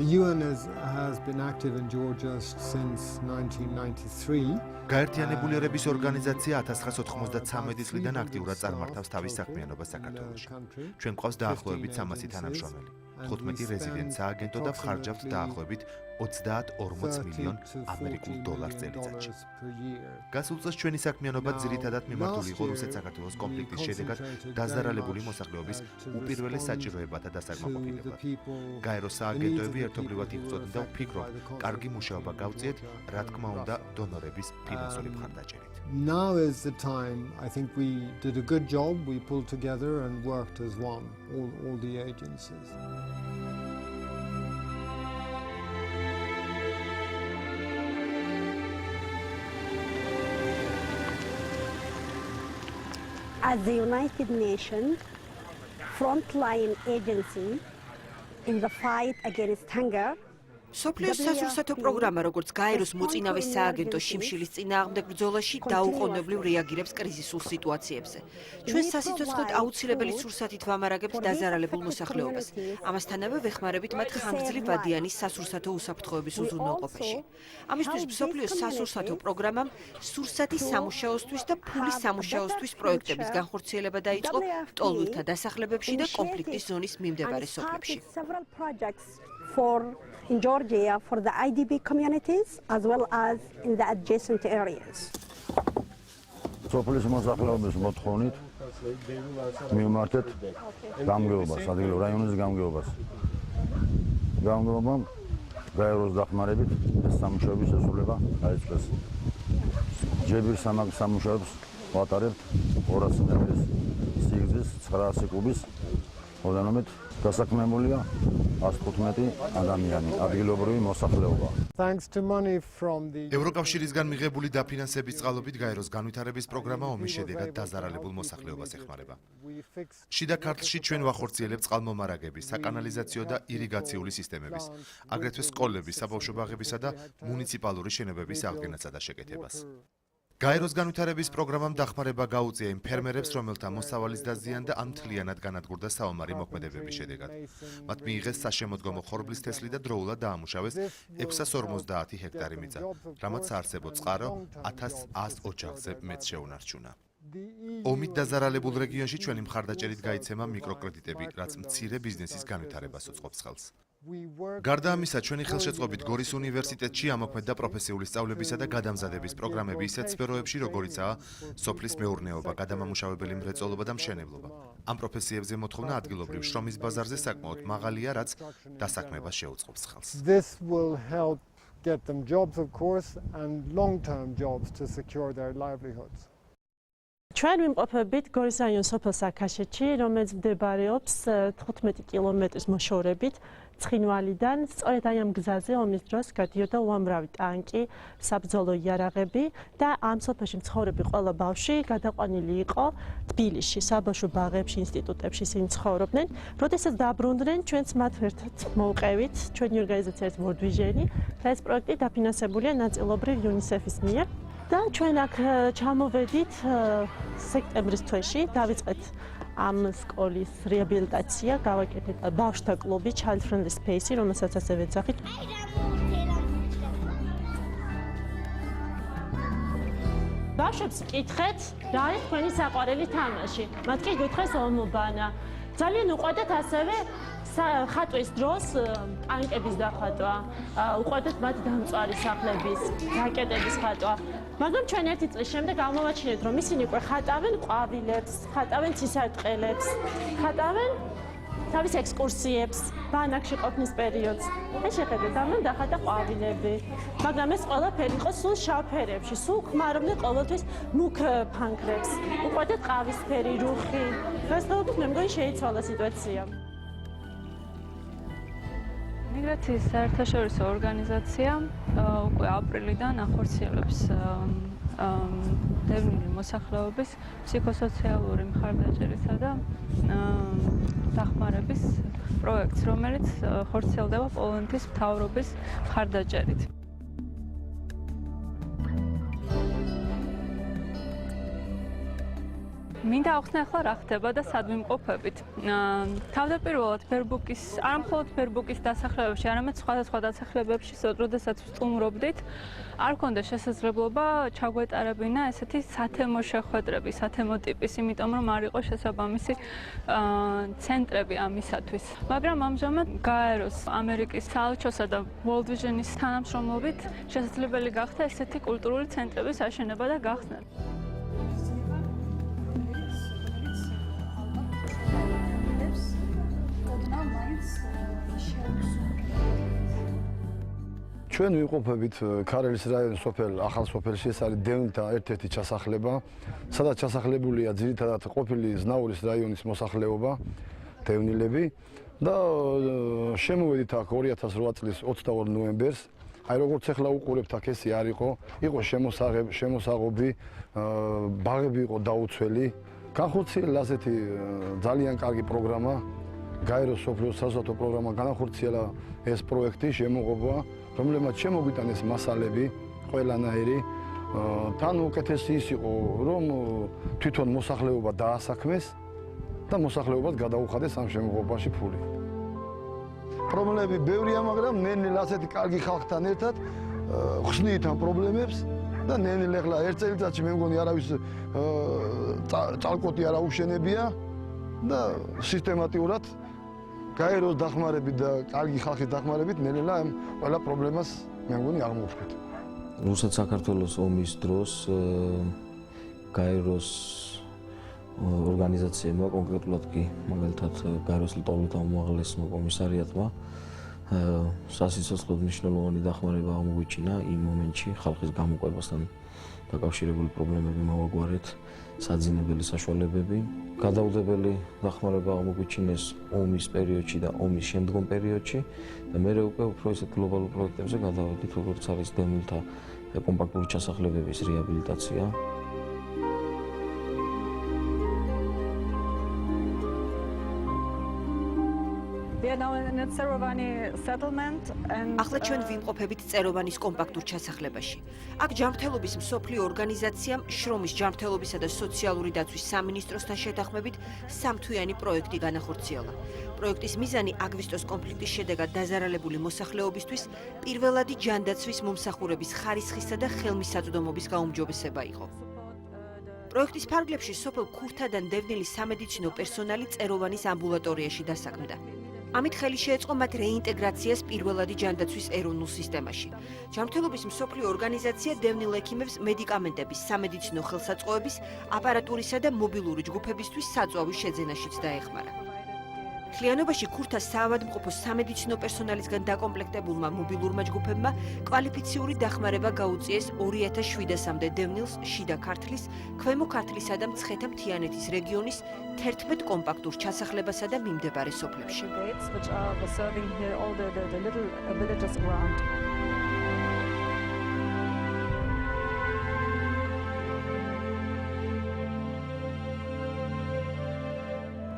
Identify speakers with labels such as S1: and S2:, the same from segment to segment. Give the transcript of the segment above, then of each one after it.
S1: The UN has been active in Georgia since 1993.
S2: გაერთიანებული ერების ორგანიზაცია 1993 წლიდან აქტიურად წარმართავს თავის საქმიანობას საქართველოში. ჩვენ გვყავს დაახლოებით 300 თანამშრომელი, 15 რეზიდენტ სააგენტო და ვხარჯავთ დაახლოებით 30-40 მილიონ ამერიკულ დოლარს წელიწადში. გასულ წელს ჩვენი საქმიანობა ძირითადად მიმართული იყო რუსეთ-საქართველოს კონფლიქტის შედეგად დაზარალებული მოსახლეობის უპირველეს საჭიროებათა დასაკმაყოფილებად. გაეროს სააგენტოები ერთობლივად იბრძოდნენ და ვფიქრობ, კარგი მუშაობა გავწიეთ, რა თქმა უნდა, დონორების ფინანსური მხარდაჭერით.
S1: Now is the time. I think we did a good job. We pulled together and worked as one, all the agencies.
S3: As the United Nations frontline agency in the fight against hunger,
S4: სოფლიოს სასურსათო პროგრამა, როგორც გაეროს მოწინავე სააგენტო შიმშილის წინააღმდეგ ბრძოლაში დაუყოვნებლივ რეაგირებს კრიზისულ სიტუაციებზე. ჩვენ სასიცოცხლოდ აუცილებელი სურსათით ვამარაგებთ დაზარალებულ მოსახლეობას. ამასთანავე ვეხმარებით მათ ხანგრძლივ ვადიანი სასურსათო უსაფრთხოების უზრუნველყოფაში. ამისთვის სოფლიოს სასურსათო პროგრამამ სურსათის სამუშაოსთვის და ფულის სამუშაოსთვის პროექტების განხორციელება დაიწყო მტოლვილთა დასახლებებში და კონფლიქტის ზონის მიმდებარე სოფლებში.
S3: In Georgia for the IDP communities as well as in the adjacent areas.
S5: სოფლის მოსახლეობის მოთხოვნით მივმართეთ გამგეობას, ადგილობრივ რაიონის გამგეობას. გამგეობამ გაეროს დახმარებით ეს სამუშაოების შესრულება დაიწყეს. ჯებირ სამუშაოებს ვატარებთ 200 მეტრის სიგრძის 900 კუბის ოდენობით დასაქმებულია 115 ადამიანი, ადგილობრივი მოსახლეობა.
S1: Thanks to money from the
S2: ევროკავშირისგან მიღებული დაფინანსების წყალობით გაეროს განვითარების პროგრამა ომის შედეგად დაზარალებულ მოსახლეობას ეხმარება. შიდა ქართლში ჩვენ ვახორციელებთ წყალმომარაგების, საკანალიზაციო და ირიგაციული სისტემების, აგრეთვე სკოლების, საბავშვო ბაღებისა და მუნიციპალური შენობების აღდგენასა და შეკეთებას. გაეროს განვითარების პროგრამამ დახმარება გაუწია იმ ფერმერებს, რომელთა მოსავალის დაზიანდა ან მთლიანად განადგურდა საომარი მოქმედებების შედეგად. მათ მიიღეს საშემოდგომო ხორბლის თესლი და დროულად დაამუშავეს 650 ჰექტარი მიწა, რამაც საარსებო წყარო 1100 ოჯახზე მეტ შეუნარჩუნა. ომით დაზარალებულ რეგიონში ჩვენი მხარდაჭერით გაიცემა მიკროკრედიტები, რაც მცირე ბიზნესის განვითარებას უწყობს ხელს. გარდა ამისა, ჩვენი ხელშეწყობით გორის უნივერსიტეტში ამოქმედდა პროფესიული სწავლებისა და გადამზადების პროგრამები ისეთ სფეროებში, როგორიცაა სოფლის მეურნეობა, გადამამუშავებელი მრეწველობა და მშენებლობა. ამ პროფესიებზე მოთხოვნა ადგილობრივ შრომის ბაზარზე საკმაოდ მაღალია, რაც დასაქმებას შეუწყობს ხელს.
S1: This will help get them jobs of course and long-term jobs to secure their livelihoods.
S6: ჩვენ ვიმყოფებით გორის რაიონის სოფელ საქაშეთში, რომელიც მდებარეობს 15 კილომეტრის მოშორებით ცხინვალიდან. სწორედ აი ამ გზაზე ომის დროს გადიოდა უამრავი ტანკი, საბრძოლო იარაღები და ამ სოფელში მცხოვრები ყველა ბავშვი გადაყვანილი იყო თბილისში, საბავშვო ბაღებში, ინსტიტუტებში ისინი ცხოვრობდნენ. როდესაც დაბრუნდნენ, ჩვენც მათ ერთად მოვყევით, ჩვენი ორგანიზაცია არის მორდვიჟენი და ეს პროექტი დაფინანსებულია ნაწილობრივ UNICEF-ის მიერ. და ჩვენ აქ ჩამოვედით სექტემბრის თვეში, დავიწყეთ ამ სკოლის რეაბილიტაცია, გავაკეთეთ ბავშვთა კლუბი Child Friendly Space, რომელსაც ასევე ეძახით. ბავშვებს კითხეთ, რა არის თქვენი საყვარელი თამაში. მათ კი გითხრეს ომობანა. ძალიან უყვარდათ ასევე ხატვის დროს ტანკების დახატვა, უყვარდათ მათ დამწვარი სახლების, რაკეტების ხატვა. მაგრამ ჩვენ ერთი წლის შემდეგ აღმოვაჩინეთ, რომ ისინი უკვე ხატავენ ყვავილებს, ხატავენ ცისარტყელებს, ხატავენ თავის ექსკურსიებს, ბანაკში ყოფნის პერიოდს. ეს შეხედეთ, ამან დახატა ყვავილები. მაგრამ ეს ყველაფერი იყო სულ შავ ფერებში, სულ ხმარობდნენ ყოველთვის მუქ ფანქრებს. უყვარდათ ყავისფერი, რუხი. დღესდღეობით მე მგონი შეიცვალა სიტუაცია.
S7: მიგრაციის საერთაშორისო ორგანიზაცია უკვე აპრილიდან ახორციელებს დევნილი მოსახლეობის ფსიქოსოციალური მხარდაჭერისა და დახმარების პროექტს, რომელიც ხორციელდება პოლონეთის მთავრობის მხარდაჭერით. მინდა ახსნა ახლა რა ხდება და სად ვიმყოფებით. თავდაპირველად ფერბუკის, არ მხოლოდ ფერბუკის დასახლებებში, არამედ სხვადასხვა დასახლებებში, როდესაც ვსტუმრობდით, არ ქონდა შესაძლებლობა ჩაგვეტარებინა ესეთი სათემო შეხვედრები, სათემო ტიპის, იმიტომ რომ არ იყო შესაბამისი ცენტრები ამისათვის. მაგრამ ამჟამად გაეროს ამერიკის საელჩოსა და World Vision-ის თანამშრომლობით შესაძლებელი გახდა ესეთი კულტურული ცენტრების აშენება და გახსნა.
S8: ჩვენ ვიმყოფებით ქარელის რაიონის სოფელ ახალ სოფელში, ეს არის დევნილთა ერთ-ერთი ჩასახლება, სადაც ჩასახლებულია ძირითადად ყოფილი ზნაურის რაიონის მოსახლეობა, დევნილები და შემოვედით აქ 2008 წლის 22 ნოემბერს. აი როგორც ახლა უყურებთ აქ ესე არ იყო შემოსაღები, ბაღები იყო დაუცველი. განხორციელა ასეთი ძალიან კარგი პროგრამა, გაეროს სოფლიო საზღვაო პროგრამა განახორციელა ეს პროექტი შემოღობა, რომელმაც შემოგვიტანეს მასალები ყველანაირი. თან უკეთესი ის იყო, რომ თვითონ მოსახლეობა დაასაქმეს და მოსახლეობას გადაუხადეს ამ შემოღობაში ფული. პრობლემები ბევრია, მაგრამ ნელ-ნელა ასეთი კარგი ხალხთან ერთად ხსნით ამ პრობლემებს და ნელ-ნელა ახლა ერთ წელიწადში მე მგონი არავის წალკოტი არ აუშენებია და სისტემატიურად გაეროს დახმარებით და კარგი ხალხის დახმარებით ნელ-ნელა ამ ყველა პრობლემას მე მგონი აღმოვჩნდით.
S9: რუსეთ საქართველოს ომის დროს გაეროს ორგანიზაციებმა, კონკრეტულად კი მაგალითად გაეროს ლტოლვილთა უმაღლესმა კომისარიატმა სასიცოცხლოდ მნიშვნელოვანი დახმარება აღმოგვიჩინა იმ მომენტში ხალხის გამოყვებასთან დაკავშირებული პრობლემები მოვაგვარეთ, საძინებელი საშუალებები. გადაუდებელი დახმარება აღმოგვიჩინეს ომის პერიოდში და ომის შემდგომ პერიოდში და მე უკვე უფრო ისეთ გლობალურ პროექტებზე გადავედით, როგორც არის დევნილთა კომპაქტური ჩასახლებების რეაბილიტაცია.
S4: ახლა ჩვენ ვიმყოფებით წეროვანის კომპაქტურ ჩასახლებაში. აქ ჯანმრთელობის მსოფლიო ორგანიზაციამ შრომის ჯანმრთელობისა და სოციალური დაცვის სამინისტროსთან შეთანხმებით სამთვიანი პროექტი განახორციელა. პროექტის მიზანი აგვისტოს კონფლიქტის შედეგად დაზარალებული მოსახლეობისთვის პირველადი ჯანდაცვის მომსახურების ხარისხისა და ხელმისაწვდომობის გაუმჯობესება იყო. პროექტის ფარგლებში სოფელ ქურთადან დევნილი სამედიცინო პერსონალი წეროვანის ამბულატორიაში დასაქმდა. ამით ხელი შეეწყო მათ რეინტეგრაციას პირველადი ჯანდაცვის ეროვნულ სისტემაში. ჯანმრთელობის მსოფლიო ორგანიზაცია დევნილ ექიმებს მედიკამენტების, სამედიცინო ხელსაწყოების, აპარატურისა და მობილური ჯგუფებისთვის საწვავის შეძენაშიც დაეხმარა. მთლიანობაში ქურთას საავადმყოფო სამედიცინო პერსონალისგან დაკომპლექტებულმა მობილურმა ჯგუფებმა კვალიფიციური დახმარება გაუწიეს 2007-მდე დევნილს შიდა ქართლის, ქვემო ქართლისა და მცხეთა მთიანეთის რეგიონის 11 კომპაქტურ ჩასახლებასა და მიმდებარე სოფლებში.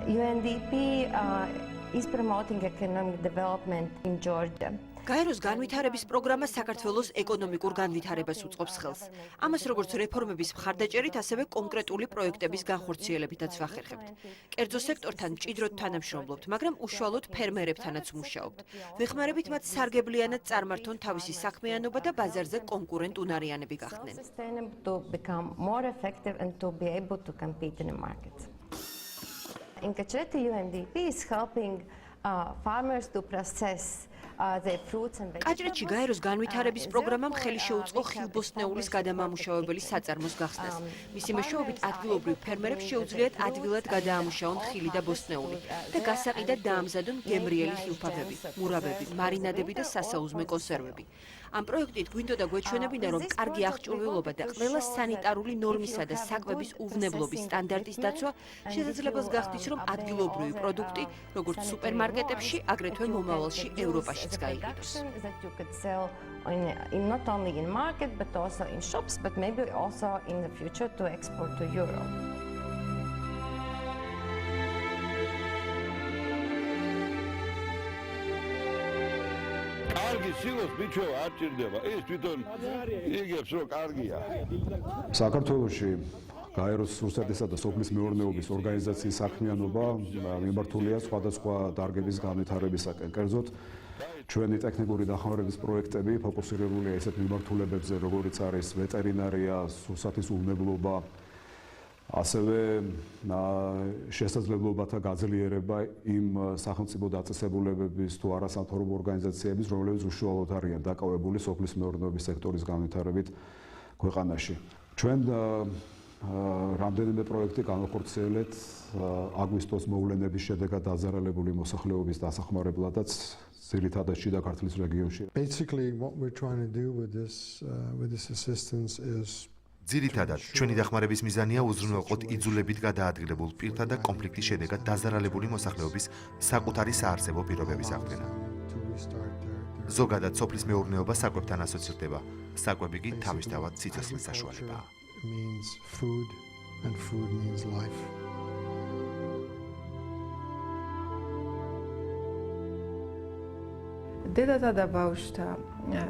S10: UNDP is promoting economic development in Georgia.
S4: გაეროს განვითარების პროგრამა საქართველოს ეკონომიკურ განვითარებას უწყობს ხელს. ამას როგორც რეფორმების მხარდაჭერით, ასევე კონკრეტული პროექტების განხორციელებითაც ვახერხებთ. კერძო სექტორთან მჭიდროდ თანამშრომლობთ, მაგრამ უშუალოდ ფერმერებთანაც ვმუშაობთ. ვეხმარებით მათ სარგებლიანად წარმართონ თავისი საქმიანობა და ბაზარზე კონკურენტუნარიანები გახდნენ.
S10: In Kachereti, UNDP is helping farmers to process their fruits and vegetables.
S4: კაჭრეთში გაეროს განვითარების პროგრამამ ხელი შეუწყო ხილბოსტნეულის გადამამუშავებელი საწარმოს გახსნას. მისი მეშვეობით ადგილობრივ ფერმერებს შეუძლიათ ადვილად გადაამუშავონ ხილი და ბოსტნეული და გასაყიდად დაამზადონ გემრიელი ხილფაფები, მურავები, მარინადები და სასაუზმე კონსერვები. ამ პროექტით გვინდოდა გვეჩვენებინა, რომ კარგი აღჭურვილობა და ყველა სანიტარული ნორმისა და საკვების უვნებლობის სტანდარტის დაცვა შესაძლებას გახდის, რომ ადგილობრივი პროდუქტი, როგორც სუპერმარკეტებში, აგრეთვე მომავალში ევროპაშიც გაიყიდოს.
S10: Not only in market but also in shops, but maybe also in the future to export to Europe.
S11: კარგი სილოს ბიჭო არ ჭირდება. ეს თვითონ იგებს რომ კარგია.
S8: საქართველოში
S11: გაეროს რუსეთისა და სოფლის მეურნეობის ორგანიზაციის საქმიანობა მიმართულია სხვადასხვა დარგების განვითარებისაკენ. კერძოდ, ჩვენი ტექნიკური დახმარების პროექტები ფოკუსირებულია ისეთ მიმართულებებზე, როგორიც არის ვეტერინარია, სურსათის უვნებლობა, ასევე შესაძლებლობათა გაძლიერება იმ სახელმწიფო დაწესებულებების თუ არასამთავრობო ორგანიზაციების, რომლებიც უშუალოდ არიან დაკავებული სოფლის მეურნეობის სექტორის განვითარებით ქვეყანაში. ჩვენ რამდენიმე პროექტი განახორციელეთ აგვისტოს მოვლენების შედეგად დაზარალებული მოსახლეობის დასახმარებლადაც ძირითადად შიდა ქართლის რეგიონში.
S1: Basically what we're trying to do with this assistance is
S2: ძირითადად ჩვენი დახმარების მიზანია უზრუნველყოთ იძულებით გადაადგილებულ პირთა და კონფლიქტის შედეგად დაზარალებული მოსახლეობის საკუთარი საარსებო პირობების აღდგენა. ზოგადად სოფლის მეურნეობა საკვებთან ასოცირდება. საკვები კი თავისთავად სიცოცხლის საშუალებაა.
S1: means food and food means life.
S12: დედათა და ბავშვთა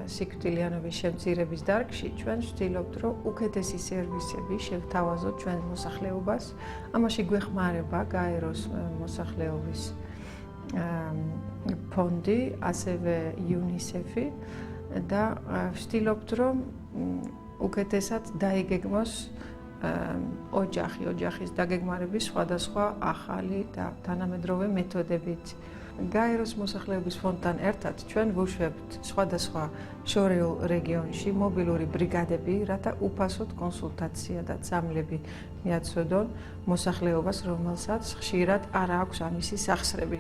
S12: სიკვდილიანობის შემცირების დარგში ჩვენ ვცდილობთ, რომ უკეთესი სერვისები შევთავაზოთ ჩვენ მოსახლეობას. ამაში გვეხმარება გაეროს მოსახლეობის ფონდი, ასევე UNICEF-ი და ვცდილობთ, რომ უკეთესად დაიგეგმოს ოჯახის დაგეგმარების სხვადასხვა ახალი და თანამედროვე მეთოდებით. გაეროს მოსახლეობის ფონდთან ერთად ჩვენ ვუშვებთ სხვადასხვა შორეულ რეგიონში მობილური ბრიგადები, რათა უფასოდ კონსულტაცია და წამლები მიაწოდონ მოსახლეობას, რომელსაც ხშირად არ აქვს ამისი სახსრები.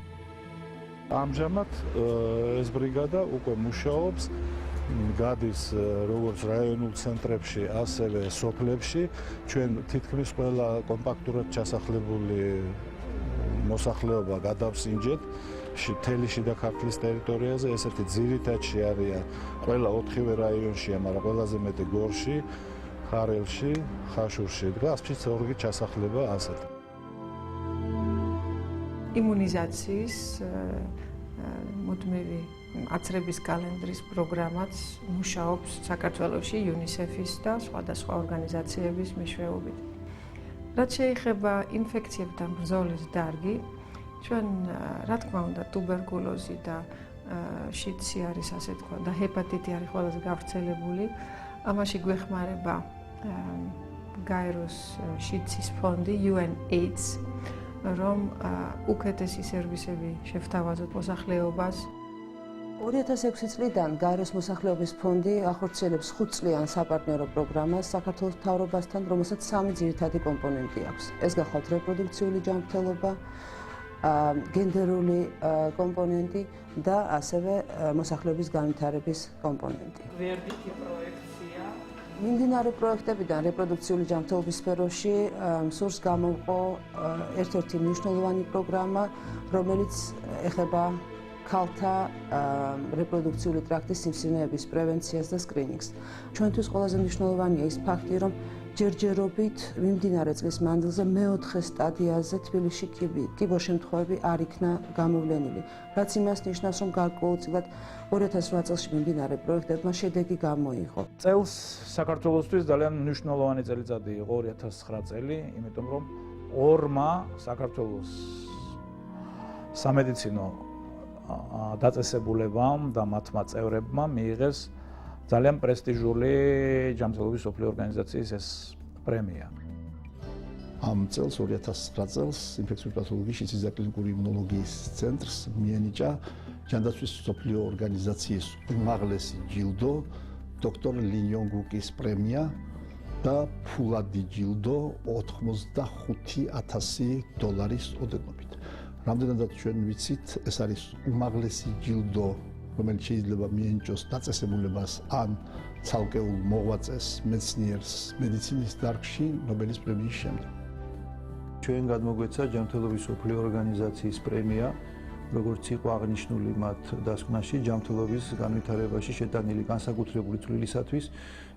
S13: ამჟამად ეს ბრიგადა უკვე მუშაობს, გადის როგორც რაიონულ ცენტრებში, ასევე სოფლებში. ჩვენ თითქმის ყველა კომპაქტურად ჩასახლებული მოსახლეობა გადავსინჯეთ მთელი შიდა ქართლის ტერიტორიაზე. ესეთი ძირითადში არიან ყველა 4-ვე რაიონშია, მაგრამ ყველაზე მეტი გორში, ხარელში, ხაშურში. დგას ორგი ჩასახლება ასეთ. იმუნიზაციის მუდმივი აცრების კალენდრის პროგრამაც მუშაობს საქართველოში UNICEF-ის და სხვადასხვა ორგანიზაციების მეშვეობით. რაც შეეხება ინფექციებთან ბრძოლის დარგი, ჩვენ რა თქმა უნდა ტუბერკულოზი და შიდსი არის ასე თქვა და ჰეპატიტი არის ყველაზე გავრცელებული. ამაში გვეხმარება გაეროს შიდსის ფონდი UNAIDS, რომ უკეთესი სერვისები შევთავაზოთ მოსახლეობას.
S14: 2006 წლიდან გაეროს მოსახლეობის ფონდი ახორციელებს 5 წლიან საპარტნიორო პროგრამას საქართველოს მთავრობასთან, რომელსაც 3 ძირითადი კომპონენტი აქვს. ეს გახლავთ რეპროდუქციული ჯანმრთელობა, გენდერული კომპონენტი და ასევე მოსახლეობის განვითარების კომპონენტი. მიმდინარე პროექტებიდან რეპროდუქციული ჯანმრთელობის სფეროში სურს გამოვყო ერთ-ერთი მნიშვნელოვანი პროგრამა, რომელიც ეხება ქალთა რეპროდუქციული ტრაქტის სიმსივნეების პრევენციას და სკრინინგს. ჩვენთვის ყველაზე მნიშვნელოვანია ის ფაქტი, რომ ჯერჯერობით მიმდინარე წლის მანძილზე მეოთხე სტადიაზე თბილისში კიბო შემთხვევები არ იქნა გამოვლენილი, რაც იმას ნიშნავს, რომ გარკვეულწილად 2008 წელს მიმდინარე პროექტებმა შედეგი გამოიღო.
S13: წელს საქართველოსთვის ძალიან მნიშვნელოვანი წელიწადი იყო 2009 წელი, იმიტომ რომ ორმა საქართველოს სამედიცინო დაწესებულებამ და მათმა წევრებმა მიიღეს ძალიან პრესტიჟული ჯანმრთელობის სოფლიო ორგანიზაციის ეს პრემია.
S15: ამ წელს 2009 წელს ინფექციური პათოლოგიის შიდსის კლინიკური იმუნოლოგიის ცენტრს მიენიჭა ჯანდაცვის სოფლიო ორგანიზაციის უმაღლესი ჯილდო დოქტორ ლინიონგუკის პრემია და ფულადი ჯილდო $85,000 ოდენობით. რამდენადაც ჩვენ ვიცით, ეს არის უმაღლესი ჯილდო, რომელიც შეიძლება მიენიჭოს დაწესებულებას ან ცალკეულ მოღვაწეს, მეცნიერს მედიცინის დარგში ნობელის პრემიის შემდეგ.
S16: ჩვენ გადმოგვეცა ჯანმრთელობის სოფლიო ორგანიზაციის პრემია, როგორც იყო აღნიშნული მათ დასკვნაში, ჯანმრთელობის განვითარებაში შეტანილი განსაკუთრებული წვლილისათვის.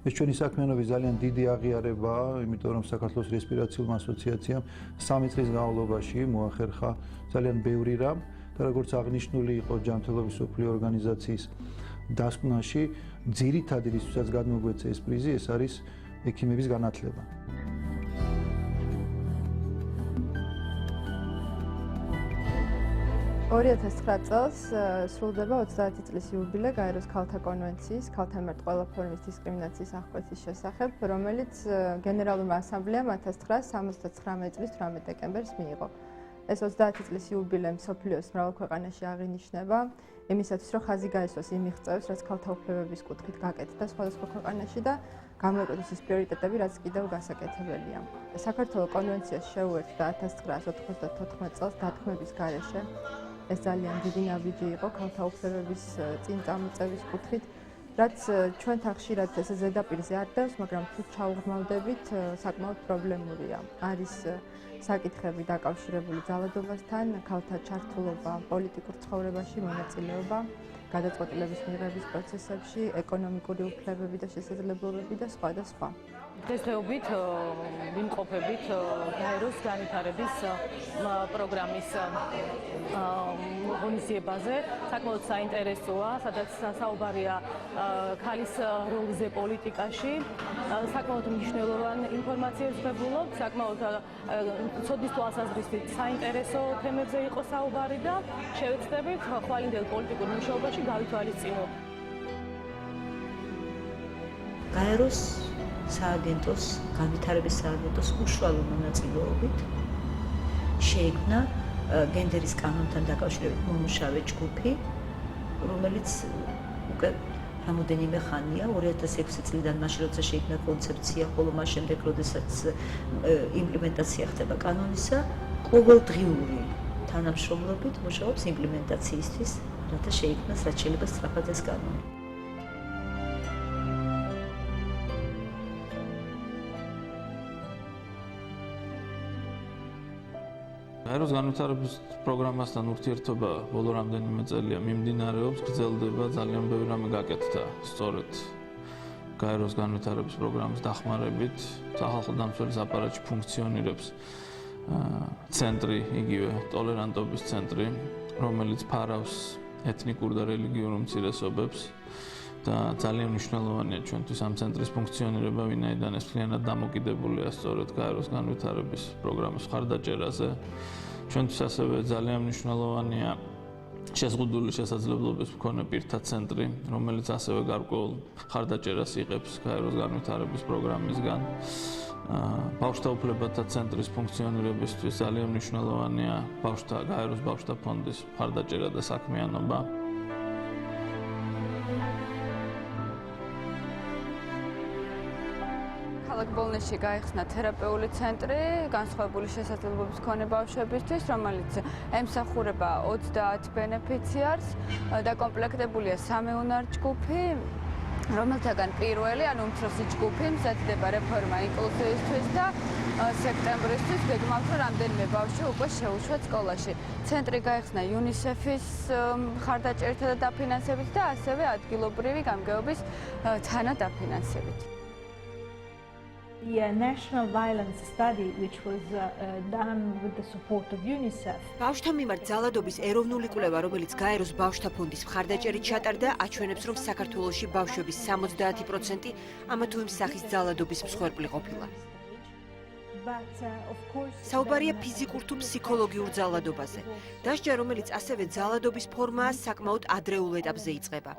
S16: ეს ჩვენი საქმიანობის ძალიან დიდი აღიარებაა, იმიტომ რომ საქართველოს რესპირაციულმა ასოციაციამ 3 წლის განმავლობაში მოახერხა ძალიან ბევრი რამ და როგორც აღნიშნული იყო ჯანმრთელობის სოფლიო ორგანიზაციის დასკვნაში, ძირითადი რისთვისაც გადმოგვეცა ეს პრიზი, ეს არის ექიმების განათლება.
S17: 2009 წელს სრულდება 30 წლის იუბილე გაეროს ქალთა კონვენციის ქალთა მიმართ ყველა ფორმის დისკრიმინაციის აღკვეცის შესახებ, რომელიც გენერალურმა ასამბლეამ 1979 წლის 18 დეკემბერს მიიღო. ეს 30 წლის იუბილე მსოფლიოს მრავალ ქვეყანაში აღინიშნება იმისათვის, რომ ხაზი გაესვას იმ მიღწევებს, რაც ქალთა უფლებების კუთხით გაკეთდა სხვადასხვა ქვეყანაში და გამოიკვეთოს ის პრიორიტეტები, რაც კიდევ გასაკეთებელია. საქართველოს კონვენციას შეუერთდა 1994 წელს დათქმების გარეშე. ეს ძალიან დიდი ნაბიჯი იყო ქალთა უფლებების წინ წამოწევის კუთხით, რაც ჩვენთან ხშირად ეს ზედაპირზე არ დევს, მაგრამ თუ ჩაუღრმავდებით, საკმაოდ პრობლემურია. არის საკითხები დაკავშირებული ძალადობასთან, ქალთა ჩართულობა პოლიტიკურ ცხოვრებაში, მონაწილეობა, გადაწყვეტილების მიღების პროცესებში, ეკონომიკური უფლებები და შესაძლებლობები და სხვა და სხვა.
S18: დღესდღეობით ვიმყოფებით გაეროს განვითარების პროგრამის ღონისძიებაზე. საკმაოდ საინტერესოა, სადაც საუბარია ქალის როლზე პოლიტიკაში. საკმაოდ მნიშვნელოვანი ინფორმაციას ვღებულობ, საკმაოდ ცოდნის თვალსაზრისით საინტერესო თემებზე იყო საუბარი და შევეცდებით ხვალინდელ პოლიტიკურ მუშაობაში გავითვალისწინოთ.
S19: გაეროს სააგენტოს განვითარების სააგენტოს უშუალო მონაწილეობით შეიქმნა გენდერის კანონთან დაკავშირებით მომუშავე ჯგუფი, რომელიც უკვე რამოდენიმე ხანია 2006 წლიდან მაშინ როცა შეიქმნა კონცეფცია, ხოლო მას შემდეგ როდესაც იმპლემენტაცია ხდება კანონისა, ყოველდღიური თანამშრომლობით მუშაობს იმპლემენტაციისთვის, რათა შეიქმნას რაც შეიძლება სწრაფად ეს კანონი.
S13: გაეროს განვითარების პროგრამასთან ურთიერთობა ბოლო რამდენიმე წელია მიმდინარეობს, გრძელდება, ძალიან ბევრი რამე გაკეთდა. სწორედ გაეროს განვითარების პროგრამის დახმარებით სახალხო დამცველის აპარატში ფუნქციონირებს ცენტრი, იგივე ტოლერანტობის ცენტრი, რომელიც ფარავს ეთნიკურ და რელიგიურ უმცირესობებს და ძალიან მნიშვნელოვანია ჩვენთვის ამ ცენტრის ფუნქციონირება, ვინაიდან ეს მთლიანად დამოკიდებულია სწორედ გაეროს განვითარების პროგრამის მხარდაჭერაზე. ჩვენთვის ასევე ძალიან მნიშვნელოვანია შეზღუდული შესაძლებლობების მქონე პირთა ცენტრი, რომელიც ასევე გარკვეულ მხარდაჭერას იღებს გაეროს განვითარების პროგრამისგან. ბავშვთა უფლებათა ცენტრის ფუნქციონირებისთვის ძალიან მნიშვნელოვანია გაეროს ბავშვთა ფონდის მხარდაჭერა და საქმიანობა.
S7: ქალაქ ბოლნისში გაიხსნა თერაპიული ცენტრი განსხვავებული შესაძლებლობების მქონე ბავშვებისთვის, რომელიც ემსახურება 30 ბენეფიციარს, დაკომპლექტებულია 3 უნარ-ჯგუფი, რომელთაგან პირველი, ანუ უმცროსი ჯგუფი მზადდება რეფორმა ინკლუზივისთვის და სექტემბრისთვის გეგმავთ, რომ რამდენიმე ბავშვი უკვე შეუშვა სკოლაში. ცენტრი გაიხსნა UNICEF-ის მხარდაჭერითა და დაფინანსებით და ასევე ადგილობრივი გამგეობის თანადაფინანსებით.
S20: The national violence study which was done with the support of UNICEF.
S4: ბავშვთა მიმართ ძალადობის ეროვნული კვლევა, რომელიც გაეროს ბავშვთა ფონდის მხარდაჭერით ჩატარდა, აჩვენებს, რომ საქართველოში ბავშვების 70% ამა თუ იმ სახის ძალადობის მსხვერპლი ყოფილა. საუბარია ფიზიკურ თუ ფსიქოლოგიურ ძალადობაზე. დასჯა, რომელიც ასევე ძალადობის ფორმაა, საკმაოდ ადრეულ ეტაპზე იწყება.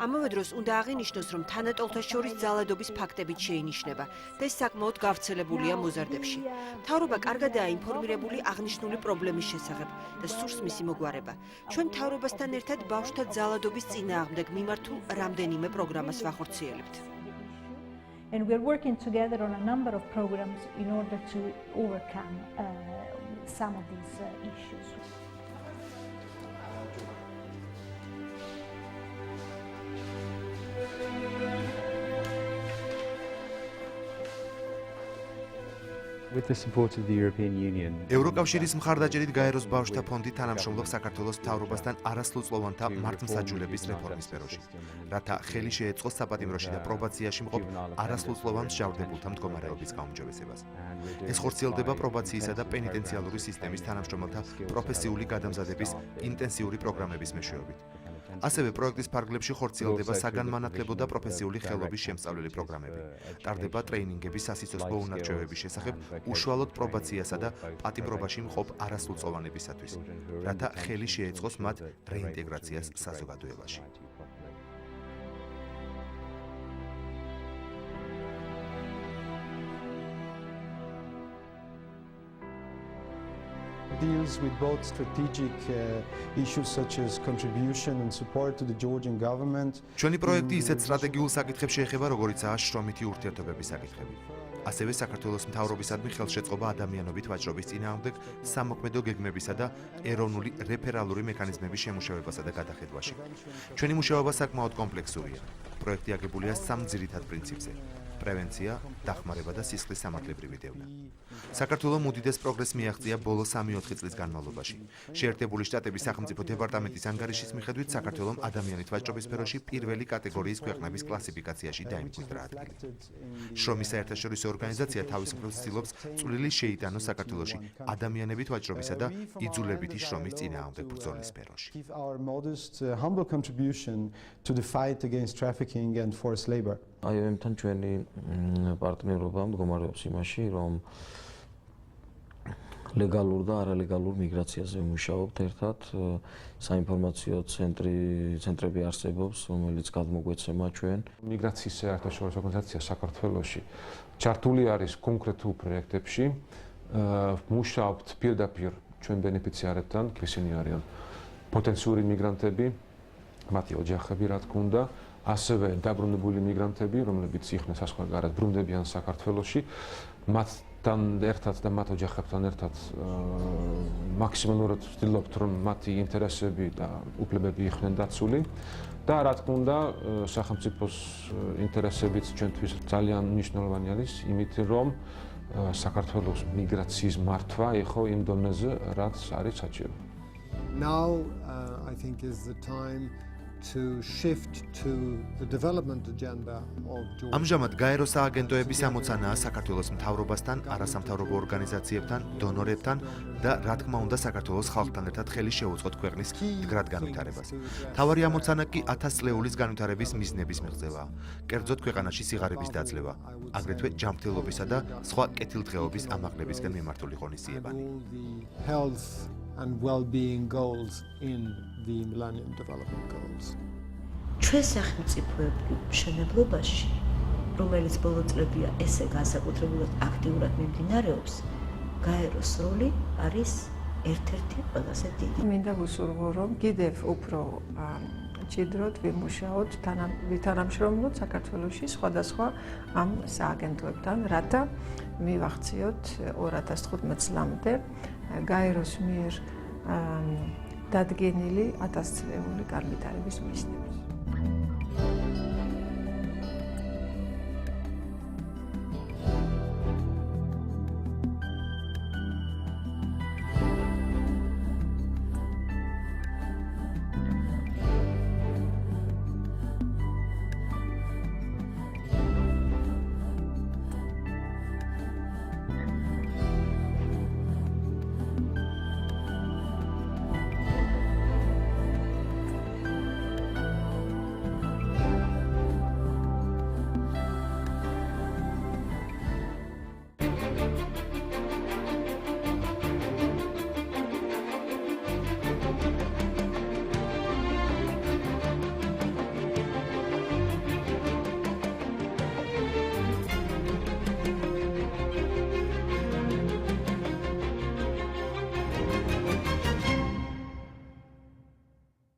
S4: ამავე დროს უნდა აღინიშნოს, რომ თანატოლთა შორის ძალადობის ფაქტებით შეინიშნება და ეს საკმაოდ გავრცელებულია მოზარდებში. მთავრობა კარგადაა ინფორმირებული აღნიშნული პრობლემის შესახებ და სურს მისი მოგვარება. ჩვენ მთავრობასთან ერთად ბავშვთა ძალადობის წინააღმდეგ მიმართულ რამდენიმე პროგრამას ვახორციელებთ.
S20: And we're working together on a number of programs in order to overcome some of these issues.
S21: With the support of the European Union.
S2: ევროკავშირის მხარდაჭერით გაეროს ბავშვთა ფონდი თანამშრომლობს საქართველოს მთავრობასთან არასრულწლოვანთა მართლმსაჯულების რეფორმის სფეროში, რათა ხელი შეეწყოს საპატიმროში და პრობაციაში მყოფ არასრულწლოვან მსჯავრდებულთა მდგომარეობის გაუმჯობესებას. ეს ხორციელდება პრობაციისა და პენიტენციალური სისტემის თანამშრომელთა პროფესიული გადამზადების ინტენსიური პროგრამების მეშვეობით. ასევე პროექტის ფარგლებში ხორციელდება საგანმანათლებლო და პროფესიული ხელობის შემსწავლელი პროგრამები. ტარდება ტრეინინგები სასიცოცხლო უნარჩვევების შესახებ, უშუალოდ პრობაციასა და პატიმრობაში მყოფ არასრულწლოვანებისათვის, რათა ხელი შეეწყოს მათ რეინტეგრაციას საზოგადოებაში.
S3: Deals with both strategic issues such as contribution and support to the Georgian government.
S2: ჩვენი პროექტი ისეთ სტრატეგიულ საკითხებს შეეხება, როგორიცაა შრომითი ურთიერთობების საკითხები. ასევე საქართველოს მთავრობისადმი ხელშეწყობა ადამიანობით ვაჭრობის წინააღმდეგ სამოქმედო გეგმებისა და ეროვნული რეფერალური მექანიზმების შემუშავებასა და გადახედვაში. ჩვენი მუშაობა საკმაოდ კომპლექსურია. პროექტი აგებულია სამ ძირითად პრინციპზე: პრევენცია, დახმარება და სისხლის სამართლებრივი დევნა. საქართველოს უდიდეს პროგრესს მიაღწია ბოლო 3-4 წლის განმავლობაში. შეერთებული შტატების სახელმწიფო დეპარტამენტის ანგარიშის მიხედვით, საქართველოს ადამიანით ვაჭრობის სფეროში პირველი კატეგორიის ქვეყნების კლასიფიკაციაში დაიმკვიდრა ადგილი. შრომის საერთაშორისო ორგანიზაცია თავის მხრივ ცდილობს წვლილი შეიტანოს საქართველოში ადამიანებით ვაჭრობისა და იძულებითი შრომის წინააღმდეგ ბრძოლის სფეროში.
S9: IOM-თან ჩვენი პარტნიორობა მდგომარეობს იმაში, რომ ლეგალურ და არალეგალურ მიგრაციაზე ვმუშაობთ ერთად. საინფორმაციო ცენტრები არსებობს, რომელიც გადმოგვეცემა ჩვენ.
S11: მიგრაციის საერთაშორისო ორგანიზაცია საქართველოში ჩართული არის კონკრეტულ პროექტებში. მუშაობთ პირდაპირ ჩვენ ბენეფიციარებთან, ისინი არიან პოტენციური მიგრანტები, მათი ოჯახები, რა თქმა უნდა. ასევე დაბრუნებული მიგრანტები, რომლებიც იხნეს საზღვარგარეთ ბრუნდებიან საქართველოში, მათთან ერთად და მათ ოჯახებთან ერთად მაქსიმალურად ვცდილობთ, რომ მათი ინტერესები და უფლებები იყვნენ დაცული და რა თქმა უნდა, სახელმწიფოს ინტერესებიც ჩვენთვის ძალიან მნიშვნელოვანი არის, იმით რომ საქართველოს მიგრაციის მართვა იყო იმ დონეზე, რაც არის საჭირო.
S1: Now I think is the time to shift to the development agenda of Georgia.
S2: ამჟამად გაერო სააგენტოების ამოცანაა საქართველოს მთავრობასთან, არასამთავრობო ორგანიზაციებთან, დონორებთან და რა თქმა უნდა საქართველოს ხალხთან ერთად ხელი შეუწყოთ ქვეყნის მდგრად განვითარებას. მთავარი ამოცანა კი 1000 წლეულის განვითარების მიზნების მიღწევაა. კერძოდ ქვეყანაში სიღარიბის დაძლევა, აგრეთვე ჯანმრთელობისა და სხვა კეთილდღეობის ამაღლებისკენ მიმართული ღონისძიებანი.
S1: And well-being goals in the Millennium Development Goals.
S19: ჩვენ სახელმწიფოები მშენებლობაში, რომელიც ბოლო წლებია ესე განსაკუთრებულად აქტიურად მიმდინარეობს, გაეროს როლი არის ერთ-ერთი ყველაზე დიდი.
S12: მინდა ვუსურვო, რომ კიდევ უფრო ჭიდროდ ვიმუშაოთ თანამშრომლობ საქართველოში სხვადასხვა ამ სააგენტოებთან, რათა მივახციოთ 2015 წლამდე გაეროს მიერ დადგენილი 1000 წლეული განვითარების მიზნები.